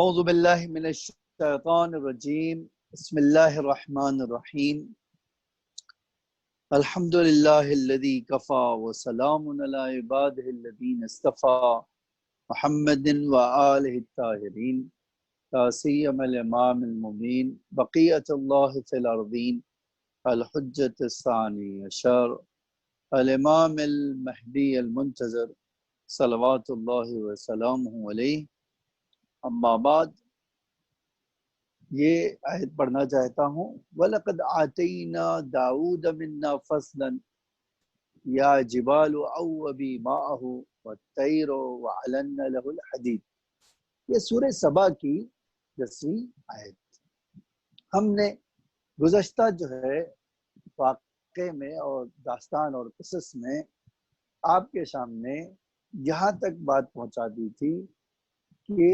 اعوذ باللہ من الشیطان الرجیم بسم اللہ الرحمن الرحیم الحمد للہ الذی کفا وسلام علی عبادہ الذین اصطفى محمد وآلہ الطاہرین لا سیما الامام المبین بقیۃ اللہ فی الارضین الحجۃ الثانی عشر الامام المہدی المنتظر صلوات اللہ وسلامہ علیہ. اما بعد، یہ آیت پڑھنا چاہتا ہوں. وَلَقَدْ آتَيْنَا دَاوُودَ مِنَّا فَضْلًا يَا جِبَالُ أَوَّبِي مَاءَهُ وَالطَّيْرُ وَعَلَنَّا لَهُ الْحَدِيدَ. یہ سورہ سبا کی 10ویں آیت. ہم نے گزشتہ جو ہے واقعے میں اور داستان اور قصص میں آپ کے سامنے یہاں تک بات پہنچا دی تھی کہ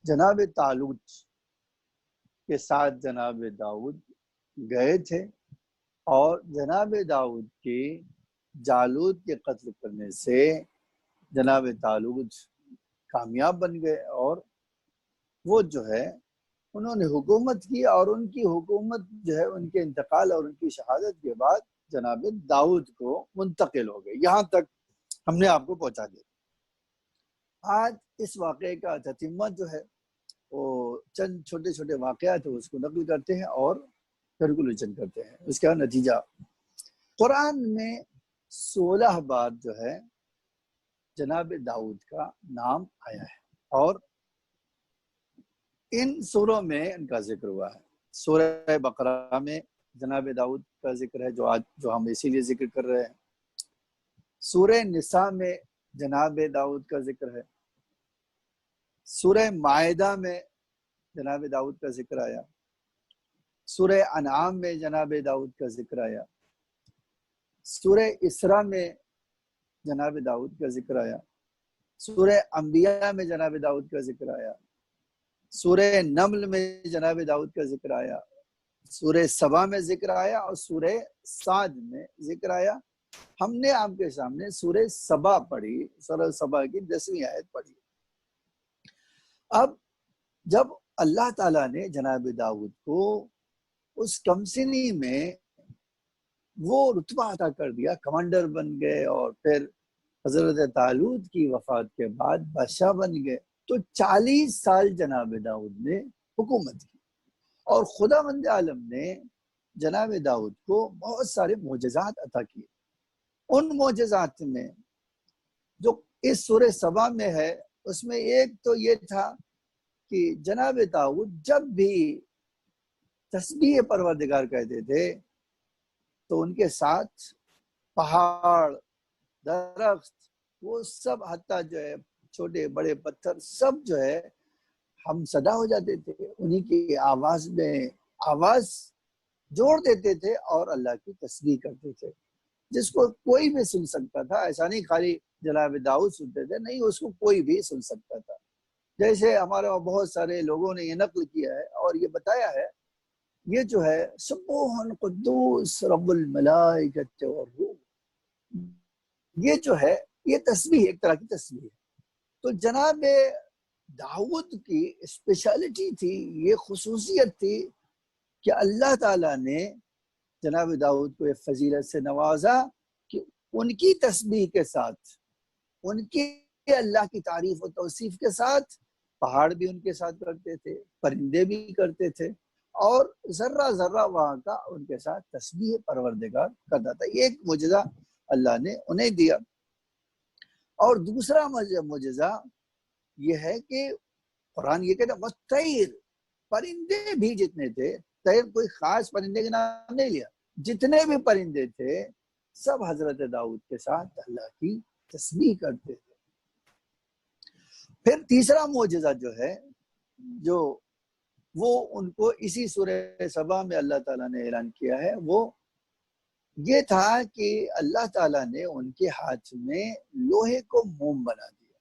جناب طالوت کے ساتھ جناب داؤد گئے تھے اور جناب داؤد کے جالوت کے قتل کرنے سے جناب طالوت کامیاب بن گئے اور وہ جو ہے انہوں نے حکومت کی اور ان کی حکومت جو ہے ان کے انتقال اور ان کی شہادت کے بعد جناب داؤد کو منتقل ہو گئے. یہاں تک ہم نے آپ کو پہنچا دیا. آج اس واقعے کا تتمہ جو ہے وہ چند چھوٹے چھوٹے واقعات ہیں، اس کو نقل کرتے ہیں اور کیلکولیشن کرتے ہیں. اس کا نتیجہ قرآن میں 16 بار جو ہے جناب داؤد کا نام آیا ہے اور ان سوروں میں ان کا ذکر ہوا ہے. سورہ بقرہ میں جناب داؤد کا ذکر ہے جو ہم اسی لیے ذکر کر رہے ہیں. سورہ نساء میں جناب داؤد کا ذکر ہے. سورہ مائدہ میں جناب داؤد کا ذکر آیا. سورہ انعام میں جناب داؤد کا ذکر آیا. سورہ اسراء میں جناب داؤد کا ذکر آیا. سورہ انبیاء میں جناب داؤد کا ذکر آیا. سورہ نمل میں جناب داؤد کا ذکر آیا. سورہ سبا میں ذکر آیا اور سورہ صاد میں ذکر آیا. ہم نے آپ کے سامنے سورہ سبا پڑھی، سورہ سبا کی 10ویں آیت پڑھی. اب جب اللہ تعالیٰ نے جناب داؤد کو اس کمسنی میں وہ رتبہ عطا کر دیا، کمانڈر بن گئے اور پھر حضرت طالوت کی وفات کے بعد بادشاہ بن گئے، تو 40 سال جناب داؤد نے حکومت کی اور خداوند عالم نے جناب داؤد کو بہت سارے معجزات عطا کیے. ان معجزات میں جو اس سورہ سبا میں ہے اس میں ایک تو یہ تھا کہ جناب داؤد جب بھی تسبیح پروردگار کہتے تھے تو ان کے ساتھ پہاڑ، درخت، وہ سب حتیٰ جو ہے چھوٹے بڑے پتھر سب جو ہے ہم صدا ہو جاتے تھے. انہی کی آواز میں آواز جوڑ دیتے تھے اور اللہ کی تسبیح کرتے تھے، جس کو کوئی بھی سن سکتا تھا. ایسا نہیں خالی جناب داؤد سنتے تھے، نہیں، اس کو کوئی بھی سن سکتا تھا. جیسے ہمارے بہت سارے لوگوں نے یہ نقل کیا ہے اور یہ بتایا ہے، یہ جو ہے سبوح قدوس رب الملائکۃ والروح، یہ جو ہے یہ تسبیح ایک طرح کی تسبیح ہے. تو جناب داؤد کی اسپیشلٹی تھی، یہ خصوصیت تھی کہ اللہ تعالیٰ نے جناب داؤد کو ایک فضیلت سے نوازا کہ ان کی تسبیح کے ساتھ، ان کی اللہ کی تعریف و توصیف کے ساتھ پہاڑ بھی ان کے ساتھ کرتے تھے، پرندے بھی کرتے تھے اور ذرہ ذرہ وہاں کا ان کے ساتھ تسبیح پروردگار کرتا تھا. یہ ایک معجزہ اللہ نے انہیں دیا. اور دوسرا معجزہ یہ ہے کہ قرآن یہ کہتا ہے وَالطَّيْرُ، پرندے بھی جتنے تھے، طیر کوئی خاص پرندے کے نام نہیں لیا، جتنے بھی پرندے تھے سب حضرت داؤد کے ساتھ اللہ کی تسبیح کرتے تھے. پھر تیسرا معجزہ جو ہے جو وہ ان کو اسی سورہ سبا میں اللہ تعالیٰ نے اعلان کیا ہے، وہ یہ تھا کہ اللہ تعالیٰ نے ان کے ہاتھ میں لوہے کو موم بنا دیا.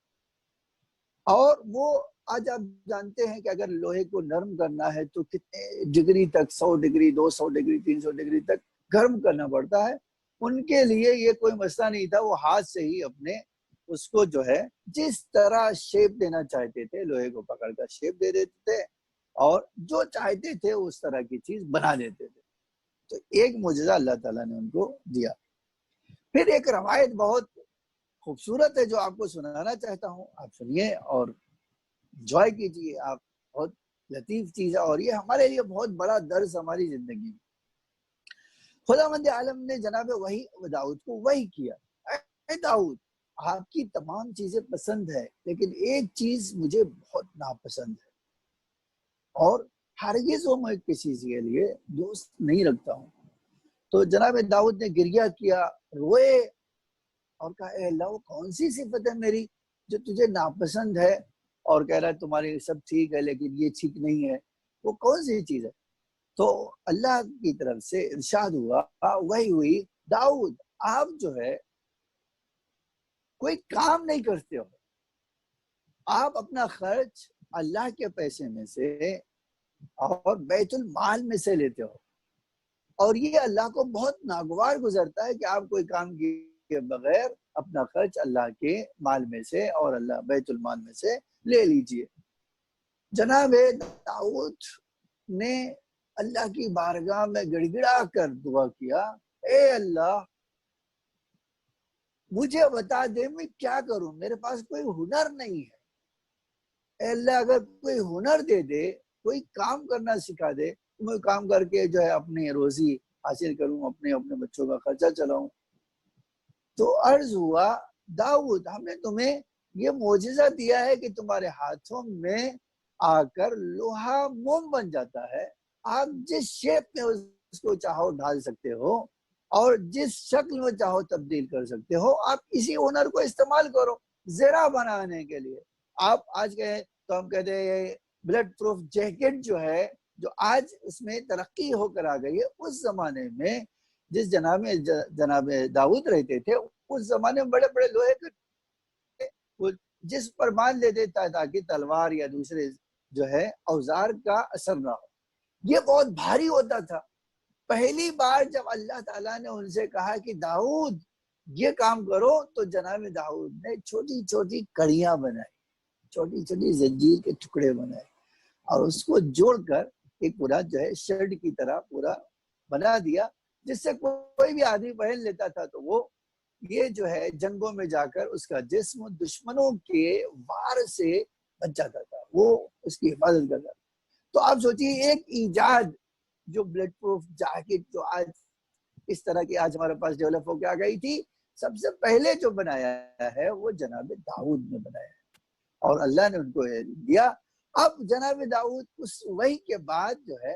اور وہ آج آپ جانتے ہیں کہ اگر لوہے کو نرم کرنا ہے تو کتنے ڈگری تک، 100 ڈگری، 200 ڈگری، 300 ڈگری تک گرم کرنا پڑتا ہے. ان کے لیے یہ کوئی مسئلہ نہیں تھا، وہ ہاتھ سے ہی اپنے اس کو جو ہے جس طرح شیپ دینا چاہتے تھے لوہے کو پکڑ کر شیپ دے دیتے تھے اور جو چاہتے تھے اس طرح کی چیز بنا دیتے تھے. تو ایک معجزہ اللہ تعالیٰ نے ان کو دیا. پھر ایک روایت بہت خوبصورت ہے جو آپ کو سنانا چاہتا ہوں, آپ سنیے اور انجوائے کیجیے. آپ بہت لطیف چیز ہے اور یہ ہمارے لیے بہت بڑا درس ہماری زندگی میں. خداوند عالم نے جناب وحی داؤد کو وحی کیا, اے داؤد آپ کی تمام چیزیں پسند ہے لیکن ایک چیز مجھے بہت ناپسند ہے اور ہرگز میں کسی کے لیے دوست نہیں رکھتا ہوں. تو جناب داؤد نے گریہ کیا, روئے اور کہا اے اللہ وہ کون سی صفت ہے میری جو تجھے ناپسند ہے, اور کہہ رہا ہے تمہاری سب ٹھیک ہے لیکن یہ ٹھیک نہیں ہے, وہ کون سی چیز ہے؟ تو اللہ کی طرف سے ارشاد ہوا, وہی ہوئی, داؤد آپ جو ہے کوئی کام نہیں کرتے ہو, آپ اپنا خرچ اللہ کے پیسے میں سے اور بیت المال میں سے لیتے ہو, اور یہ اللہ کو بہت ناگوار گزرتا ہے کہ آپ کوئی کام کیے بغیر اپنا خرچ اللہ کے مال میں سے اور اللہ بیت المال میں سے لے لیجئے. جناب داؤد نے اللہ کی بارگاہ میں گڑ گڑا کر دعا کیا, اے اللہ مجھے بتا دے میں کیا کروں, میرے پاس کوئی ہنر نہیں ہے, اے اللہ اگر کوئی ہنر دے دے, کوئی کام کرنا سکھا دے تو میں کام کر کے جو ہے اپنی روزی حاصل کروں, اپنے بچوں کا خرچہ چلاؤں. تو عرض ہوا, داؤد ہم نے تمہیں یہ معجزہ دیا ہے کہ تمہارے ہاتھوں میں آ کر لوہا موم بن جاتا ہے, آپ جس شیپ میں اس کو چاہو ڈھال سکتے ہو اور جس شکل میں چاہو تبدیل کر سکتے ہو, آپ اسی ہنر کو استعمال کرو زرہ بنانے کے لیے. آپ آج کہیں تو ہم کہتے ہیں بلٹ پروف جیکٹ جو ہے, جو آج اس میں ترقی ہو کر آ گئی ہے, اس زمانے میں جس جناب داؤد رہتے تھے اس زمانے میں بڑے بڑے لوہے کے جس پر باندھ لیتے تھا تاکہ تلوار یا دوسرے جو ہے اوزار کا اثر نہ ہو, یہ بہت بھاری ہوتا تھا. پہلی بار جب اللہ تعالیٰ نے ان سے کہا کہ داؤد یہ کام کرو, تو جناب داؤد نے چھوٹی چھوٹی کڑیاں بنائی, چھوٹی چھوٹی زنجیر کے ٹکڑے بنائے اور اس کو جوڑ کر ایک پورا جو ہے شرٹ کی طرح پورا بنا دیا, جس سے کوئی بھی آدمی پہن لیتا تھا تو وہ یہ جو ہے جنگوں میں جا کر اس کا جسم دشمنوں کے وار سے بچ جاتا تھا, وہ اس کی حفاظت کرتا تھا. تو آپ سوچیے ایک ایجاد جو بلڈ پروف جیکٹ جو آج اس طرح کی آج ہمارے پاس ڈیولپ ہو کے آ گئی تھی, سب سے پہلے جو بنایا ہے وہ جناب داؤد نے بنایا ہے اور اللہ نے ان کو دیا. اب جناب داؤد اس وحی کے بعد جو ہے,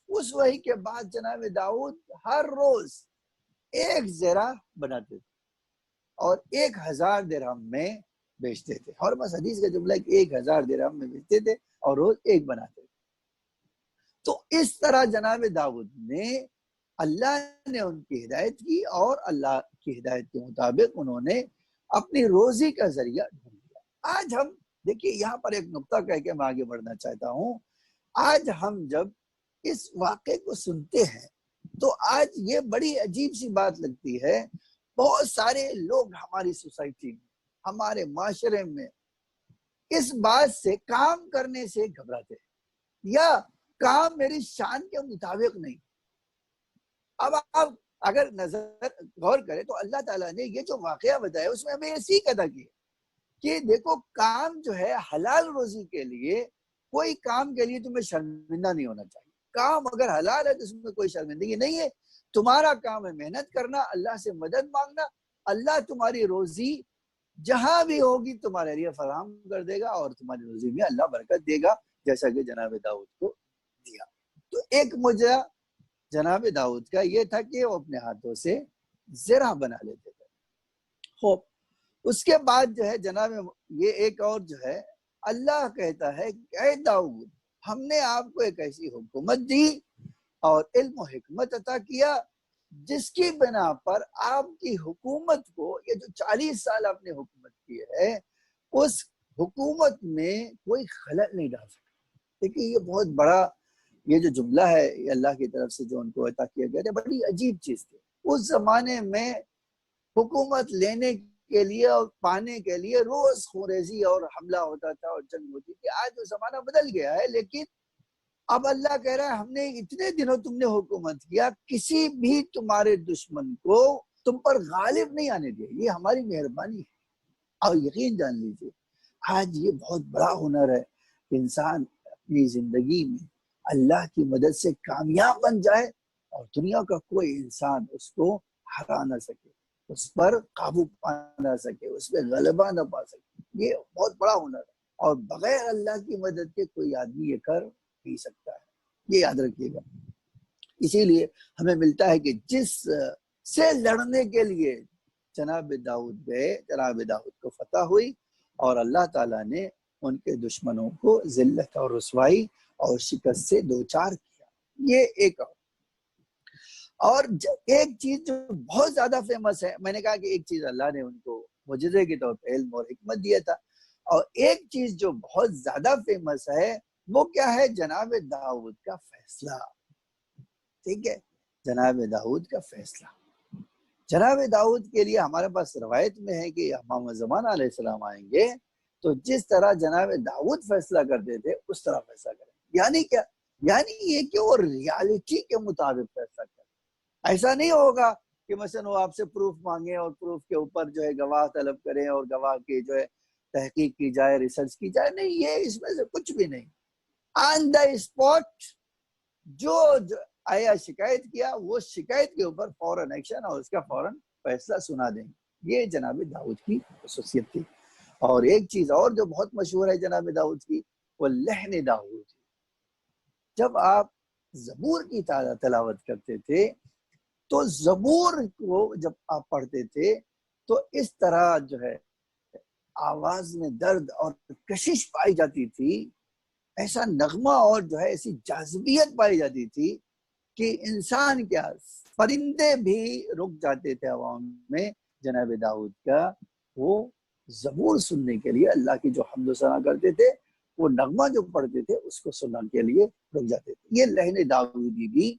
اس وحی کے بعد جناب داؤد ہر روز ایک زرہ بناتے تھے اور 1000 درہم میں بیچتے تھے, اور بس حدیث کا جملہ ہے 1000 درہم میں بیچتے تھے اور روز ایک بناتے تھے. تو اس طرح جناب داؤد نے اللہ نے ان کی ہدایت کی اور اللہ کی ہدایت کے مطابق انہوں نے اپنی روزی کا ذریعہ ڈھونڈ لیا. آج ہم دیکھیے یہاں پر ایک نقطہ کہہ کے میں آگے بڑھنا چاہتا ہوں. آج ہم جب اس واقعے کو سنتے ہیں تو آج یہ بڑی عجیب سی بات لگتی ہے, بہت سارے لوگ ہماری سوسائٹی میں, ہمارے معاشرے میں اس بات سے کام کرنے سے گھبراتے ہیں یا کام میری شان کے مطابق نہیں. اب آپ اگر نظر غور کریں تو اللہ تعالیٰ نے یہ جو واقعہ بتایا اس میں ہمیں یہ سیکھ ادا کی کہ دیکھو کام جو ہے حلال روزی کے لیے, کوئی کام کے لیے تمہیں شرمندہ نہیں ہونا چاہیے. کام اگر حلال ہے تو اس میں کوئی شرمندگی نہیں ہے. تمہارا کام ہے محنت کرنا, اللہ سے مدد مانگنا, اللہ تمہاری روزی جہاں بھی ہوگی تمہارے لیے فراہم کر دے گا اور تمہاری روزی میں اللہ برکت دے گا, جیسا کہ جناب داؤد کو دیا. تو ایک معجزہ جناب داؤد کا یہ تھا کہ وہ اپنے ہاتھوں سے زرہ بنا لیتے تھے. خوب اس کے بعد جو ہے جناب یہ ایک اور جو ہے, اللہ کہتا ہے کہ اے داؤد ہم نے آپ کو ایک ایسی حکومت دی اور علم و حکمت عطا کیا جس کی بنا پر آپ کی حکومت کو, یہ جو 40 سال آپ نے حکومت کی ہے, اس حکومت میں کوئی خلل نہیں ڈال سکتا. دیکھیے یہ بہت بڑا یہ جو جملہ ہے یہ اللہ کی طرف سے جو ان کو عطا کیا گیا تھا, بڑی عجیب چیز تھی. اس زمانے میں حکومت لینے کے لیے اور پانے کے لیے روز خوریزی اور حملہ ہوتا تھا اور جنگ ہوتی تھی. آج وہ زمانہ بدل گیا ہے، لیکن اب اللہ کہہ رہا ہے ہم نے اتنے دنوں تم نے حکومت کیا، کسی بھی تمہارے دشمن کو تم پر غالب نہیں آنے دیا. یہ ہماری مہربانی ہے. اور یقین جان لیجیے آج یہ بہت بڑا ہنر ہے کہ انسان اپنی زندگی میں اللہ کی مدد سے کامیاب بن جائے اور دنیا کا کوئی انسان اس کو ہرا نہ سکے، اس پر قابو پا نہ سکے، اس پہ غلبہ نہ پا سکے. یہ بہت بڑا ہنر ہے اور بغیر اللہ کی مدد کے کوئی آدمی یہ کر نہیں سکتا ہے. یہ یاد رکھیے گا. اسی لیے ہمیں ملتا ہے کہ جس سے لڑنے کے لیے جناب داؤد گئے، جناب داؤد کو فتح ہوئی اور اللہ تعالیٰ نے ان کے دشمنوں کو ذلت اور رسوائی اور شکست سے دوچار کیا. یہ ایک اور ایک چیز جو بہت زیادہ فیمس ہے، میں نے کہا کہ ایک چیز اللہ نے ان کو معجزے کے طور پہ علم اور حکمت دیا تھا، اور ایک چیز جو بہت زیادہ فیمس ہے وہ کیا ہے؟ جناب داؤد کا فیصلہ. ٹھیک ہے، جناب داؤد کا فیصلہ. جناب داؤد کے لیے ہمارے پاس روایت میں ہے کہ امام زمان علیہ السلام آئیں گے تو جس طرح جناب داؤد فیصلہ کرتے تھے اس طرح فیصلہ کریں. یعنی کیا؟ یعنی یہ کہ وہ ریالٹی کے مطابق فیصلہ کریں. ایسا نہیں ہوگا کہ مثلا وہ آپ سے پروف مانگے اور پروف کے اوپر جو ہے گواہ طلب کریں اور گواہ کی جو ہے تحقیق کی جائے، ریسرچ کی جائے. نہیں، یہ اس میں سے کچھ بھی نہیں. آن دا اسپاٹ جو آیا شکایت کیا، وہ شکایت کے اوپر فوراً ایکشن اور اس کا فوراً فیصلہ سنا دیں. یہ جناب داؤد کی خصوصیت تھی. اور ایک چیز اور جو بہت مشہور ہے جناب داؤد کی، وہ لحن داؤد. جب آپ زبور کی تلاوت کرتے تھے تو زبور کو جب آپ پڑھتے تھے تو اس طرح جو ہے آواز میں درد اور کشش پائی جاتی تھی، ایسا نغمہ اور جو ہے ایسی جاذبیت پائی جاتی تھی کہ انسان کیا، پرندے بھی رک جاتے تھے عوام میں جناب داؤد کا وہ زبور سننے کے لیے. اللہ کی جو حمد و ثنا کرتے تھے، وہ نغمہ جو پڑھتے تھے اس کو سننے کے لیے رک جاتے تھے. یہ لحن داؤدی بھی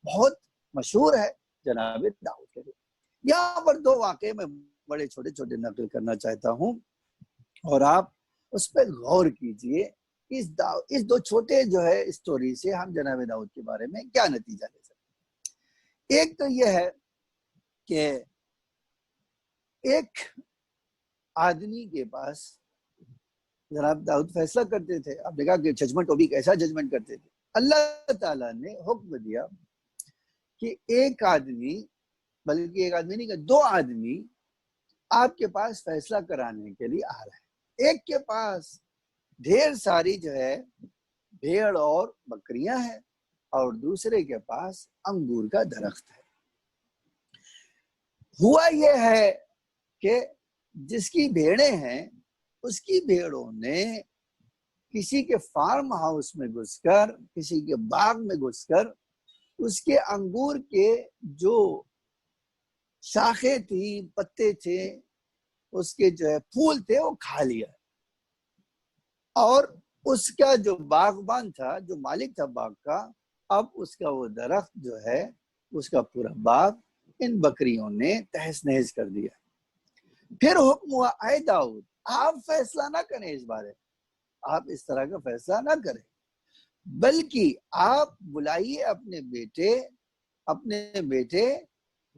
بہت مشہور ہے جناب داؤد کے لیے. یہاں پر دو واقعے میں بڑے چھوٹے چھوٹے نقل کرنا چاہتا ہوں اور آپ اس پہ غور کیجئے. اس دو چھوٹے جو ہے اسٹوری سے ہم جناب داؤد کے بارے میں کیا نتیجہ لے سکتے. ایک تو یہ ہے کہ ایک آدمی کے پاس جناب داؤد فیصلہ کرتے تھے. آپ نے کہا کہ ججمنٹ وہ بھی کیسا ججمنٹ کرتے تھے. اللہ تعالیٰ نے حکم دیا کہ ایک آدمی، بلکہ ایک آدمی نہیں کہ دو آدمی آپ کے پاس فیصلہ کرانے کے لیے آ رہے ہیں. ایک کے پاس ڈھیر ساری جو ہے بھیڑ اور بکریاں ہیں اور دوسرے کے پاس انگور کا درخت ہے. ہوا یہ ہے کہ جس کی بھیڑیں ہیں اس کی بھیڑوں نے کسی کے فارم ہاؤس میں گھس کر، کسی کے باغ میں گھس کر اس کے انگور کے جو شاخیں تھی، پتے تھے، اس کے جو ہے پھول تھے، وہ کھا لیا. اور اس کا جو باغبان تھا، جو مالک تھا باغ کا، اب اس کا وہ درخت جو ہے، اس کا پورا باغ ان بکریوں نے تہس نہس کر دیا. پھر حکم ہوا، اے داؤد آپ فیصلہ نہ کریں اس بارے، آپ اس طرح کا فیصلہ نہ کریں، بلکہ آپ بلائیے اپنے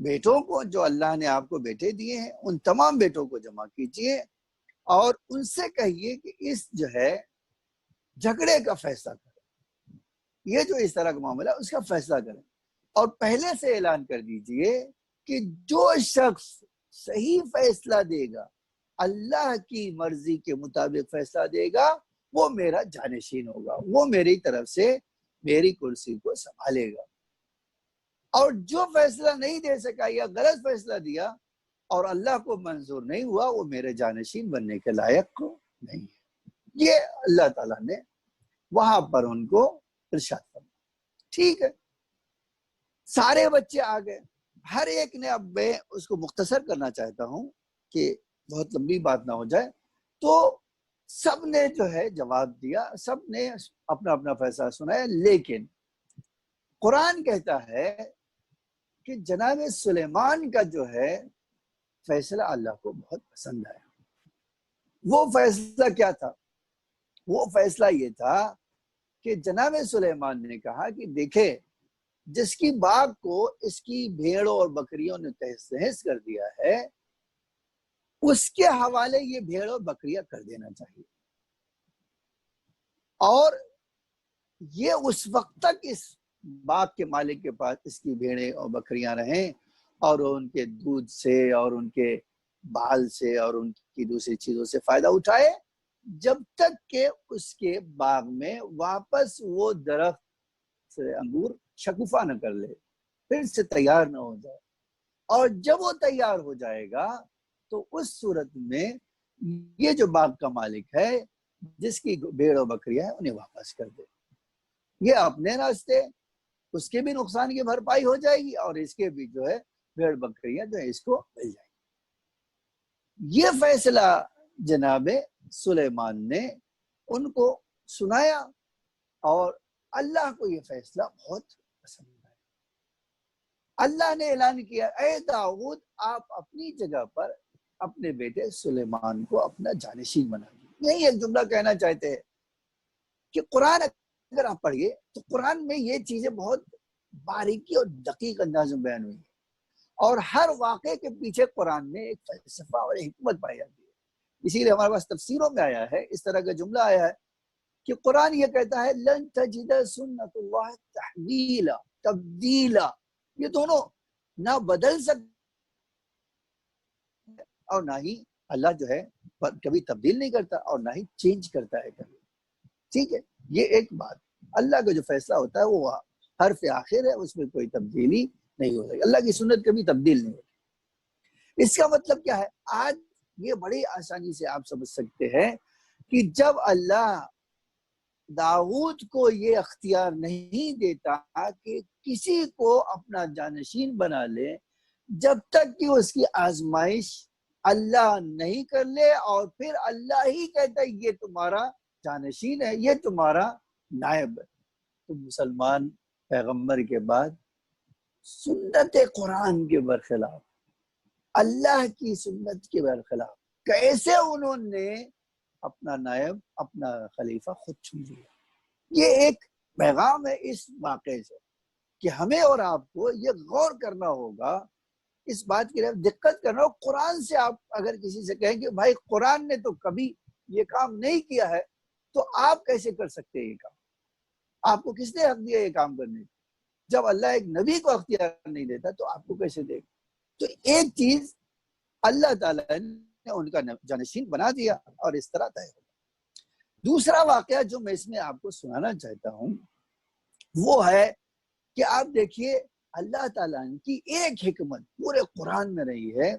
بیٹوں کو جو اللہ نے آپ کو بیٹے دیے ہیں، ان تمام بیٹوں کو جمع کیجئے اور ان سے کہیے کہ اس جو ہے جھگڑے کا فیصلہ کریں. یہ جو اس طرح کا معاملہ اس کا فیصلہ کریں، اور پہلے سے اعلان کر دیجئے کہ جو شخص صحیح فیصلہ دے گا، اللہ کی مرضی کے مطابق فیصلہ دے گا، وہ میرا جانشین ہوگا، وہ میری طرف سے میری کرسی کو سنبھالے گا. اور جو فیصلہ نہیں دے سکا یا غلط فیصلہ دیا اور اللہ کو منظور نہیں ہوا، وہ میرے جانشین بننے کے لائق نہیں ہے. یہ اللہ تعالیٰ نے وہاں پر ان کو ارشاد فرمایا. ٹھیک ہے، سارے بچے آ گئے، ہر ایک نے، اب میں اس کو مختصر کرنا چاہتا ہوں کہ بہت لمبی بات نہ ہو جائے، تو سب نے جو ہے جواب دیا، سب نے اپنا اپنا فیصلہ سنایا. لیکن قرآن کہتا ہے کہ جناب سلیمان کا جو ہے فیصلہ اللہ کو بہت پسند آیا۔ وہ فیصلہ کیا تھا؟ وہ فیصلہ یہ تھا کہ جناب سلیمان نے کہا کہ دیکھے جس کی باغ کو اس کی بھیڑوں اور بکریوں نے تہس نہس کر دیا ہے، اس کے حوالے یہ بھیڑ اور بکریاں کر دینا چاہیے، اور یہ اس وقت تک اس باغ کے مالک کے پاس اس کی بھیڑیں اور بکریاں رہیں، اور ان کے دودھ سے اور ان کے بال سے اور ان کی دوسری چیزوں سے فائدہ اٹھائے، جب تک کہ اس کے باغ میں واپس وہ درخت سے انگور شکوفہ نہ کر لے، پھر سے تیار نہ ہو جائے۔ اور جب وہ تیار ہو جائے گا تو اس صورت میں یہ جو باغ کا مالک ہے، جس کی بھیڑ و بکریاں ہیں، انہیں واپس کر دے۔ یہ اپنے راستے اس کے بھی نقصان کی بھرپائی ہو جائے گی، اور اس کے بھی جو ہے بھیڑ بکریاں جو ہے اس کو مل جائیں گی۔ یہ فیصلہ جناب سلیمان نے ان کو سنایا، اور اللہ کو یہ فیصلہ بہت پسند آیا۔ اللہ نے اعلان کیا، اے داؤد آپ اپنی جگہ پر اپنے بیٹے سلیمان کو اپنا جانشین بنا دیجیے۔ یہی ایک جملہ کہنا چاہتے ہیں کہ قرآن اگر آپ پڑھیے تو قرآن میں یہ چیزیں بہت باریکی اور دقیق انداز میں بیان ہوئی ہیں، اور ہر واقعے کے پیچھے قرآن میں ایک فلسفہ اور حکمت پائی جاتی ہے۔ اسی لیے ہمارے پاس تفسیروں میں آیا ہے، اس طرح کا جملہ آیا ہے کہ قرآن یہ کہتا ہے لن تجد سنت اللہ تحویلا، تبدیلا، یہ دونوں نہ بدل سکتے اور نہ ہی اللہ جو ہے کبھی تبدیل نہیں کرتا اور نہ ہی چینج کرتا ہے کبھی۔ ٹھیک ہے، یہ ایک بات، اللہ کا جو فیصلہ ہوتا ہے وہ حرف آخر ہے، اس میں کوئی تبدیلی نہیں ہو سکتی، اللہ کی سنت کبھی تبدیل نہیں ہوتی۔ اس کا مطلب کیا ہے؟ آج یہ بڑی آسانی سے آپ سمجھ سکتے ہیں کہ جب اللہ داؤد کو یہ اختیار نہیں دیتا کہ کسی کو اپنا جانشین بنا لے، جب تک کہ اس کی آزمائش اللہ نہیں کر لے، اور پھر اللہ ہی کہتا ہے یہ تمہارا جانشین ہے، یہ تمہارا نائب ہے۔ تو مسلمان پیغمبر کے بعد سنت قرآن کے برخلاف، اللہ کی سنت کے برخلاف کیسے انہوں نے اپنا نائب، اپنا خلیفہ خود چن لیا۔ یہ ایک پیغام ہے اس واقعے سے کہ ہمیں اور آپ کو یہ غور کرنا ہوگا، اس بات کی دقت کرنا ہو۔ قرآن سے آپ اگر کسی سے کہیں کہ بھائی قرآن نے تو کبھی یہ کام نہیں کیا ہے، تو آپ کیسے کر سکتے ہیں یہ کام؟ آپ کو کس نے حق دیا یہ کام کرنے کا؟ جب اللہ ایک نبی کو اختیار نہیں دیتا تو آپ کو کیسے دے گا؟ تو ایک چیز اللہ تعالیٰ نے ان کا جانشین بنا دیا، اور اس طرح طے ہو۔ دوسرا واقعہ جو میں اس میں آپ کو سنانا چاہتا ہوں وہ ہے کہ آپ دیکھیے اللہ تعالیٰ کی ایک حکمت پورے قرآن میں رہی ہے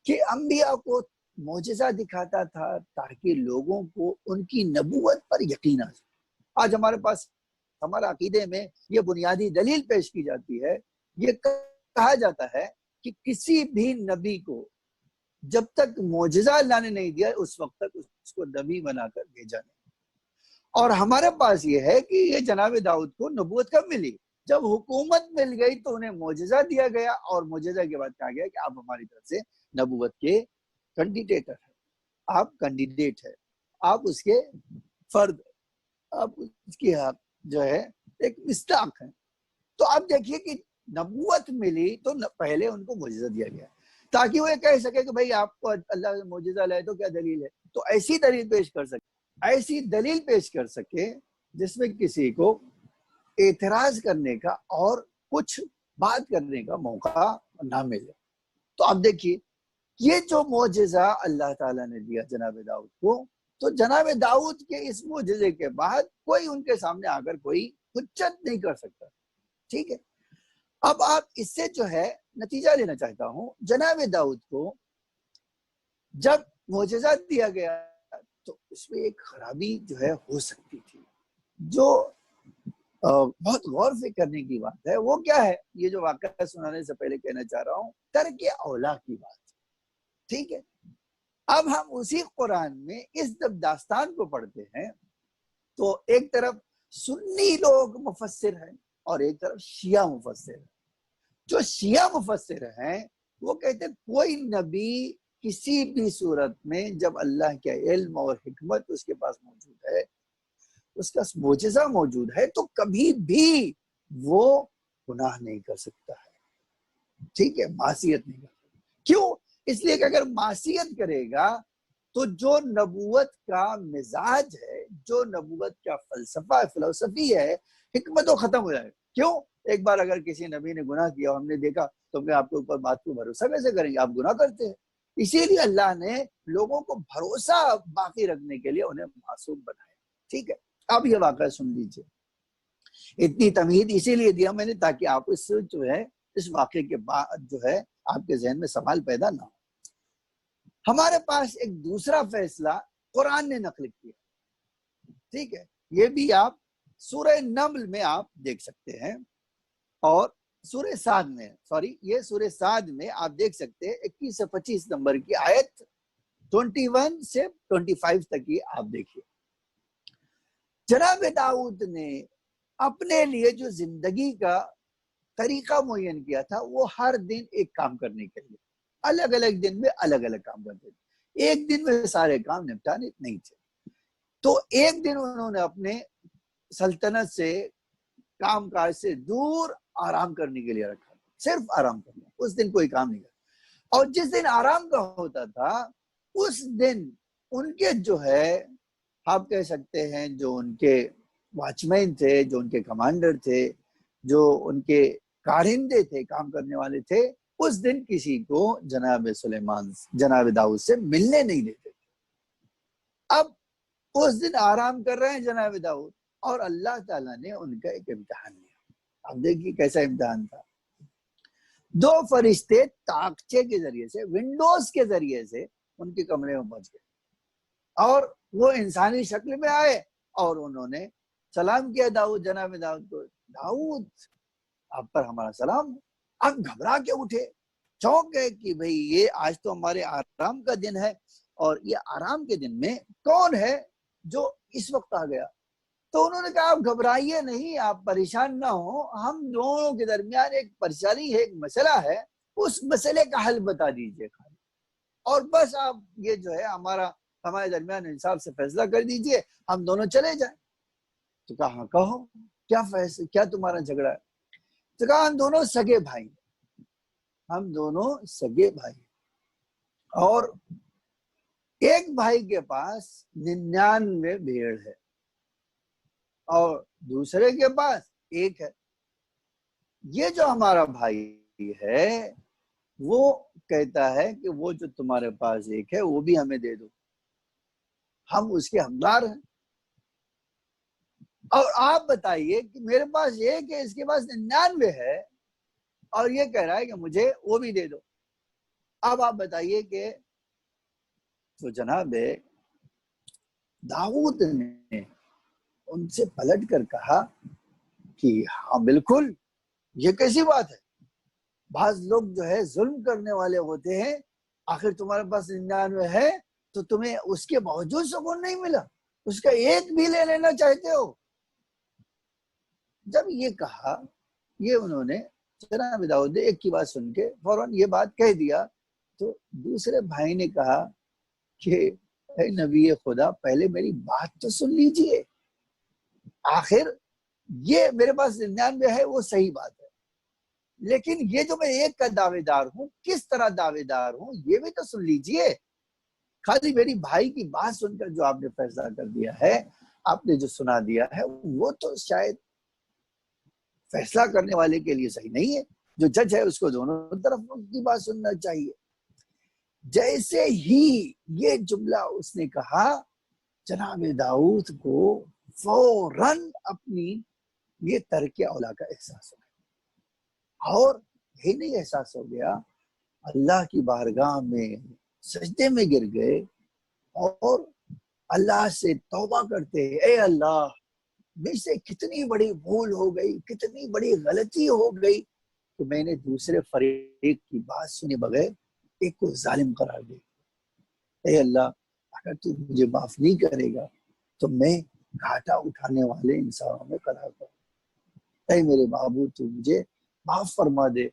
کہ انبیاء کو معجزہ دکھاتا تھا تاکہ لوگوں کو ان کی نبوت پر یقین آ جائے۔ آج ہمارے پاس ہمارے عقیدے میں یہ بنیادی دلیل پیش کی جاتی ہے، یہ کہا جاتا ہے کہ کسی بھی نبی کو جب تک معجزہ اللہ نے نہیں دیا اس وقت تک اس کو نبی بنا کر بھیجا نہیں۔ اور ہمارے پاس یہ ہے کہ یہ جناب داؤد کو نبوت کب ملی؟ جب حکومت مل گئی تو انہیں معجزہ دیا گیا، اور معجزہ کے بعد کہا گیا کہ آپ ہماری طرف سے نبوت کے کینڈیڈیٹ ہیں، آپ کینڈیڈیٹ ہیں، آپ اس کے فرد، آپ اس کی جو ہے ایک مصداق ہیں۔ تو آپ دیکھیے کہ نبوت ملی تو پہلے ان کو معجزہ دیا گیا تاکہ وہ یہ کہہ سکے کہ بھائی آپ کو اللہ نے معجزہ لائے تو کیا دلیل ہے؟ تو ایسی دلیل پیش کر سکے، ایسی دلیل پیش کر سکے جس میں کسی کو اعتراض کرنے کا اور کچھ بات کرنے کا موقع نہ ملے۔ تو آپ دیکھیے یہ جو معجزہ اللہ تعالیٰ نے دیا جناب داؤد کو، تو جناب داؤد کے اس معجزے کے بعد کوئی ان کے سامنے آ کر کوئی حجت نہیں کر سکتا۔ ٹھیک ہے، اب آپ اس سے جو ہے نتیجہ لینا چاہتا ہوں، جناب داؤد کو جب معجزہ دیا گیا تو اس میں ایک خرابی جو ہے ہو سکتی تھی، جو بہت غور فکر کرنے کی بات ہے۔ وہ کیا ہے؟ یہ جو واقعہ سنانے سے پہلے کہنا چاہ رہا ہوں، ترک اولا کی بات۔ ٹھیک ہے، اب ہم اسی قرآن میں اس داستان کو پڑھتے ہیں تو ایک طرف سنی لوگ مفسر ہیں اور ایک طرف شیعہ مفسر ہیں۔ جو شیعہ مفسر ہیں وہ کہتے ہیں کوئی نبی کسی بھی صورت میں جب اللہ کا علم اور حکمت اس کے پاس موجود ہے، اس کا معجزہ موجود ہے، تو کبھی بھی وہ گناہ نہیں کر سکتا ہے، ٹھیک ہے، معصیت نہیں کر سکتا۔ کیوں؟ اس لیے کہ اگر معصیت کرے گا تو جو نبوت کا مزاج ہے، جو نبوت کا فلسفہ فلسفی ہے، حکمت وہ ختم ہو جائے گا۔ کیوں؟ ایک بار اگر کسی نبی نے گناہ کیا ہم نے دیکھا تو پھر آپ کے اوپر بات کو بھروسہ کیسے کریں گے؟ آپ گناہ کرتے ہیں۔ اسی لیے اللہ نے لوگوں کو بھروسہ باقی رکھنے کے لیے انہیں معصوم بنایا، ٹھیک ہے۔ اب یہ واقعہ سن لیجئے، اتنی تمہید اسی لیے دیا میں نے تاکہ آپ اس جو ہے اس واقعے کے بعد جو ہے آپ کے ذہن میں سوال پیدا نہ ہو۔ ہمارے پاس ایک دوسرا فیصلہ قرآن نے نقل کیا، ٹھیک ہے، یہ بھی آپ سورہ نمل میں آپ دیکھ سکتے ہیں، اور سورہ سعد میں، یہ سورہ سعد میں آپ دیکھ سکتے ہیں 21 سے 25 نمبر کی آیت 21 سے 25 تک کی آپ دیکھیے۔ جناب داؤد نے اپنے لیے جو زندگی کا طریقہ معین کیا تھا، وہ ہر دن ایک کام کرنے کے لیے الگ الگ دن میں الگ الگ کام کرتے تھے، ایک دن میں سارے کام نپٹانے نہیں تھے۔ تو ایک دن انہوں نے اپنے سلطنت سے، کام کاج سے دور آرام کرنے کے لیے رکھا، صرف آرام کرنا، اس دن کوئی کام نہیں کرنا۔ اور جس دن آرام کا ہوتا تھا اس دن ان کے جو ہے آپ کہہ سکتے ہیں جو ان کے واچمین تھے، جو ان کے کمانڈر تھے، جو ان کے کارندے تھے، کام کرنے والے تھے، اس دن کسی کو جناب داؤد سے ملنے نہیں دیتے تھے۔ اب اس دن آرام کر رہے ہیں جناب داؤد، اور اللہ تعالیٰ نے ان کا ایک امتحان لیا۔ اب دیکھیے کیسا امتحان تھا۔ دو فرشتے تاقچے کے ذریعے سے، ونڈوز کے ذریعے سے ان کے کمرے میں پہنچ گئے، اور وہ انسانی شکل میں آئے اور انہوں نے سلام کیا جناب داؤد کو۔ داؤد آپ پر ہمارا سلام۔ آپ گھبرا کے اٹھے، چونک گئے کہ بھئی یہ آج تو ہمارے آرام کا دن ہے، اور یہ آرام کے دن میں کون ہے جو اس وقت آ گیا؟ تو انہوں نے کہا آپ گھبرائیے نہیں، آپ پریشان نہ ہو، ہم دونوں کے درمیان ایک پریشانی ہے، ایک مسئلہ ہے، اس مسئلے کا حل بتا دیجئے خالی، اور بس آپ یہ جو ہے ہمارے درمیان انصاف سے فیصلہ کر دیجئے، ہم دونوں چلے جائیں۔ تو کہا ہاں کہو، کیا تمہارا جھگڑا ہے؟ تو کہا ہم دونوں سگے بھائی، ہم دونوں سگے بھائی، اور ایک بھائی کے پاس 99 بھیڑ ہے اور دوسرے کے پاس ایک ہے۔ یہ جو ہمارا بھائی ہے وہ کہتا ہے کہ وہ جو تمہارے پاس ایک ہے وہ بھی ہمیں دے دو، ہم اس کے حقدار ہیں۔ اور آپ بتائیے کہ میرے پاس ایک ہے، اس کے پاس 99 ہے، اور یہ کہہ رہا ہے کہ مجھے وہ بھی دے دو۔ اب آپ بتائیے کہ تو جناب داؤد نے ان سے پلٹ کر کہا کہ ہاں بالکل، یہ کیسی بات ہے؟ بعض لوگ جو ہے ظلم کرنے والے ہوتے ہیں، آخر تمہارے پاس 99 ہے تو تمہیں اس کے باوجود سکون نہیں ملا، اس کا ایک بھی لے لینا چاہتے ہو۔ جب یہ کہا، یہ انہوں نے جناب داؤد نے ایک کی بات سن کے فوراً یہ بات کہہ دیا، تو دوسرے بھائی نے کہا کہ اے نبی خدا، پہلے میری بات تو سن لیجئے، آخر یہ میرے پاس 99 ہے وہ صحیح بات ہے، لیکن یہ جو میں ایک کا دعوے دار ہوں، کس طرح دعوے دار ہوں یہ بھی تو سن لیجئے۔ خالی میری بھائی کی بات سن کر جو آپ نے فیصلہ کر دیا ہے، آپ نے جو سنا دیا ہے، وہ تو شاید فیصلہ کرنے والے کے لیے صحیح نہیں ہے۔ جو جج ہے اس کو دونوں طرف کی بات سننا چاہیے۔ جیسے ہی یہ جملہ اس نے کہا، جناب داؤد کو فوراً اپنی یہ ترک اولا کا احساس ہو گیا، اور یہ نہیں احساس ہو گیا، اللہ کی بارگاہ میں سجدے میں گر گئے اور اللہ سے توبہ کرتے، اے اللہ مجھ سے کتنی بڑی بھول ہو گئی، کتنی بڑی غلطی ہو گئی کہ میں نے دوسرے فریق کی بات سنے بغیر ایک کو ظالم قرار دے۔ اے اللہ اگر تو مجھے معاف نہیں کرے گا تو میں گھاٹا اٹھانے والے انسانوں میں قرار دوں۔ اے میرے معبود تو مجھے معاف فرما دے۔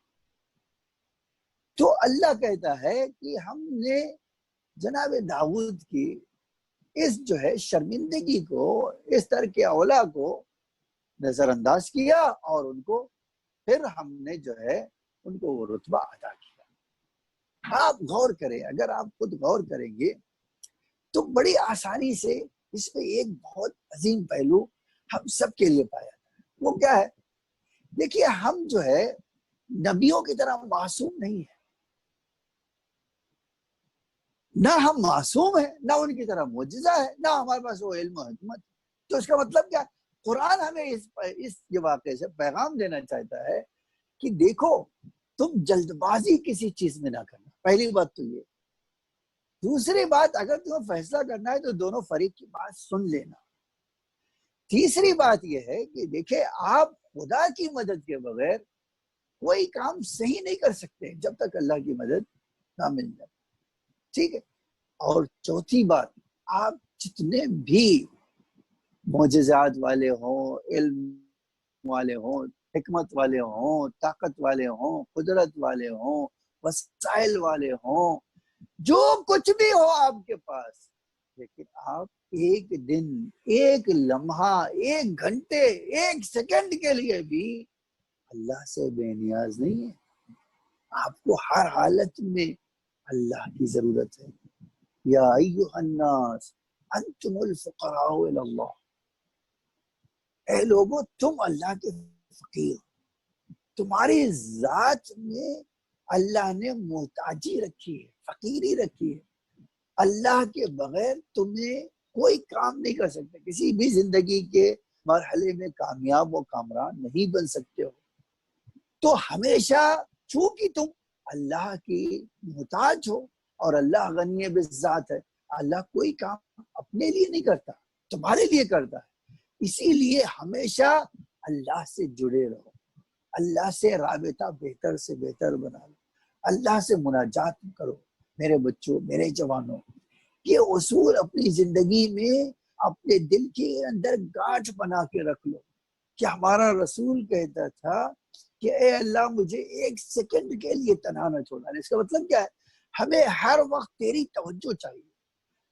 تو اللہ کہتا ہے کہ ہم نے جناب داؤد کی اس جو ہے شرمندگی کو، اس طرح کے اولا کو نظر انداز کیا، اور ان کو پھر ہم نے جو ہے ان کو وہ رتبہ عطا کیا۔ آپ غور کریں، اگر آپ خود غور کریں گے تو بڑی آسانی سے اس میں ایک بہت عظیم پہلو ہم سب کے لیے پایا جاتا ہے۔ وہ کیا ہے؟ دیکھیے، ہم جو ہے نبیوں کی طرح معصوم نہیں ہے، نہ ہم معصوم ہیں، نہ ان کی طرح معجزہ ہے، نہ ہمارے پاس وہ علم و حکمت۔ تو اس کا مطلب کیا؟ قرآن ہمیں اس واقعے سے پیغام دینا چاہتا ہے کہ دیکھو، تم جلد بازی کسی چیز میں نہ کرنا، پہلی بات تو یہ۔ دوسری بات، اگر تمہیں فیصلہ کرنا ہے تو دونوں فریق کی بات سن لینا۔ تیسری بات یہ ہے کہ دیکھیں، آپ خدا کی مدد کے بغیر کوئی کام صحیح نہیں کر سکتے جب تک اللہ کی مدد نہ مل جائے، ٹھیک ہے؟ اور چوتھی بات، آپ جتنے بھی معجزات والے ہوں، علم والے ہوں، حکمت والے ہوں، طاقت والے ہوں، قدرت والے ہوں، وسائل والے ہوں، جو کچھ بھی ہو آپ کے پاس، لیکن آپ ایک دن، ایک لمحہ، ایک گھنٹے، ایک سیکنڈ کے لیے بھی اللہ سے بے نیاز نہیں ہے۔ آپ کو ہر حالت میں اللہ کی ضرورت ہے۔ یا ایھا الناس انتم الفقراء الی اللہ، اے لوگو، تم اللہ کے فقیر، تمہاری ذات میں اللہ نے محتاجی رکھی ہے، فقیری رکھی ہے۔ اللہ کے بغیر تمہیں کوئی کام نہیں کر سکتے، کسی بھی زندگی کے مرحلے میں کامیاب و کامران نہیں بن سکتے ہو۔ تو ہمیشہ چونکہ تم اللہ کی محتاج ہو، اور اللہ غنی بالذات ہے، اللہ کوئی کام اپنے لیے نہیں کرتا، تمہارے لیے کرتا ہے۔ اسی لیے ہمیشہ اللہ سے جڑے رہو، اللہ سے رابطہ بہتر سے بہتر بنا لو، اللہ سے مناجات کرو۔ میرے بچوں، میرے جوانوں، یہ اصول اپنی زندگی میں اپنے دل کے اندر گاٹھ بنا کے رکھ لو کہ ہمارا رسول کہتا تھا کہ اے اللہ، مجھے ایک سیکنڈ کے لیے تنہا نہ چھوڑنا۔ اس کا مطلب کیا ہے؟ ہمیں ہر وقت تیری توجہ چاہیے،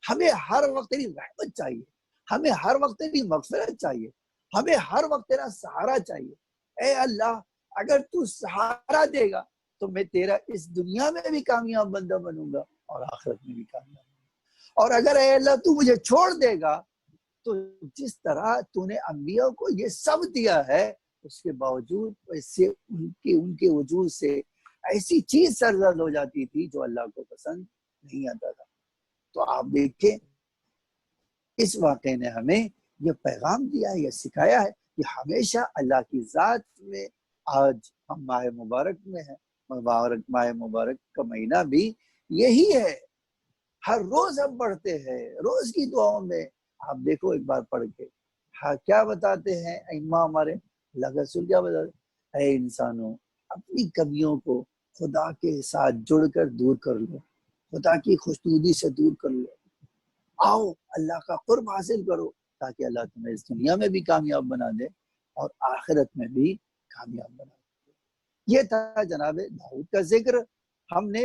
ہمیں ہر وقت تیری رحمت چاہیے، ہمیں ہر وقت تیری مغفرت چاہیے، ہمیں ہر وقت تیرا سہارا چاہیے۔ اے اللہ، اگر تو سہارا دے گا تو میں تیرا اس دنیا میں بھی کامیاب بندہ بنوں گا اور آخرت میں بھی کامیاب، اور اگر اے اللہ تو مجھے چھوڑ دے گا تو جس طرح تو نے انبیاء کو یہ سب دیا ہے، اس کے باوجود ان کے وجود سے ایسی چیز سرزد ہو جاتی تھی جو اللہ کو پسند نہیں آتا تھا۔ تو آپ دیکھیں، اس واقعے نے ہمیں یہ پیغام دیا ہے، یہ سکھایا ہے کہ ہمیشہ اللہ کی ذات میں۔ آج ہم ماہ مبارک میں ہیں، ماہ مبارک کا مہینہ بھی یہی ہے۔ ہر روز ہم پڑھتے ہیں، روز کی دعاؤں میں آپ دیکھو ایک بار پڑھ کے کیا بتاتے ہیں ائمہ ہمارے، اللہ کا رسول کیا بتاتے ہیں؟ اے انسانوں، اپنی کمیوں کو خدا کے ساتھ جڑ کر دور کر لو، خدا کی خوشنودی سے دور کر لو، آؤ اللہ کا قرب حاصل کرو، تاکہ اللہ تمہیں اس دنیا میں بھی کامیاب بنا دے اور آخرت میں بھی کامیاب بنا دے۔ یہ تھا جناب داؤد کا ذکر۔ ہم نے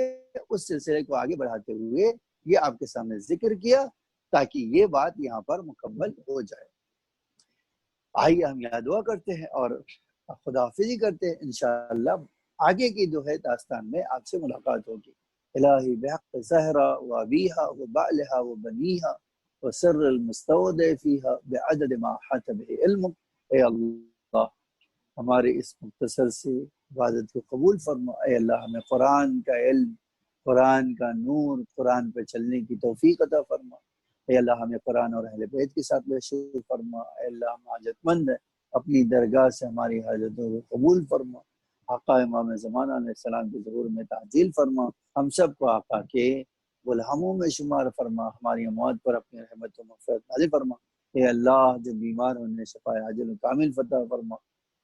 اس سلسلے کو آگے بڑھاتے ہوئے یہ آپ کے سامنے ذکر کیا تاکہ یہ بات یہاں پر مکمل ہو جائے۔ آئیے ہم یہاں دعا کرتے ہیں اور خدا حافظی کرتے ہیں۔ انشاءاللہ آگے کی جو ہے داستان میں آپ سے ملاقات ہوگی۔ الہی بحق زہرا و ابیہا و بعلہا و بنیہا و سر المستودع فیہا بعدد ما حاط بہ علمک۔ اے اللہ، ہمارے اس مختصر سے عبادت کو قبول فرما۔ اے اللہ، ہمیں قرآن کا علم، قرآن کا نور، قرآن پہ چلنے کی توفیق عطا فرما۔ اے اللہ، ہمیں قرآن اور اہل بیت کے ساتھ بشر فرما۔ اے اللہ، ہم حاجت مند ہیں، اپنی درگاہ سے ہماری حاجتوں کو قبول فرما۔ آقا امام زمانہ علیہ السلام کے ظہور میں تعجیل فرما۔ ہم سب کو آقا کے غلاموں میں شمار فرما۔ ہماری اموات پر اپنی رحمت و مغفرت نازل فرما۔ اے اللہ، جو بیمار ہونے شفا عاجل و کامل فتح فرما۔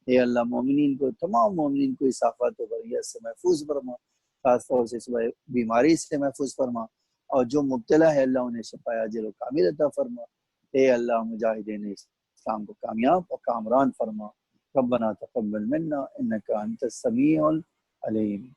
اے اللہ، مومنین کو، تمام مومنین کو اس آفات و بلیت سے محفوظ فرما، خاص طور سے اس بیماری سے محفوظ فرما، اور جو مبتلا ہے اللہ انہیں شفا عاجل و کامل عطا فرما۔ اے اللہ، مجاہدین اسلام کو کامیاب اور کامران فرما۔ ربنا تقبل منا انک انت السمیع العلیم۔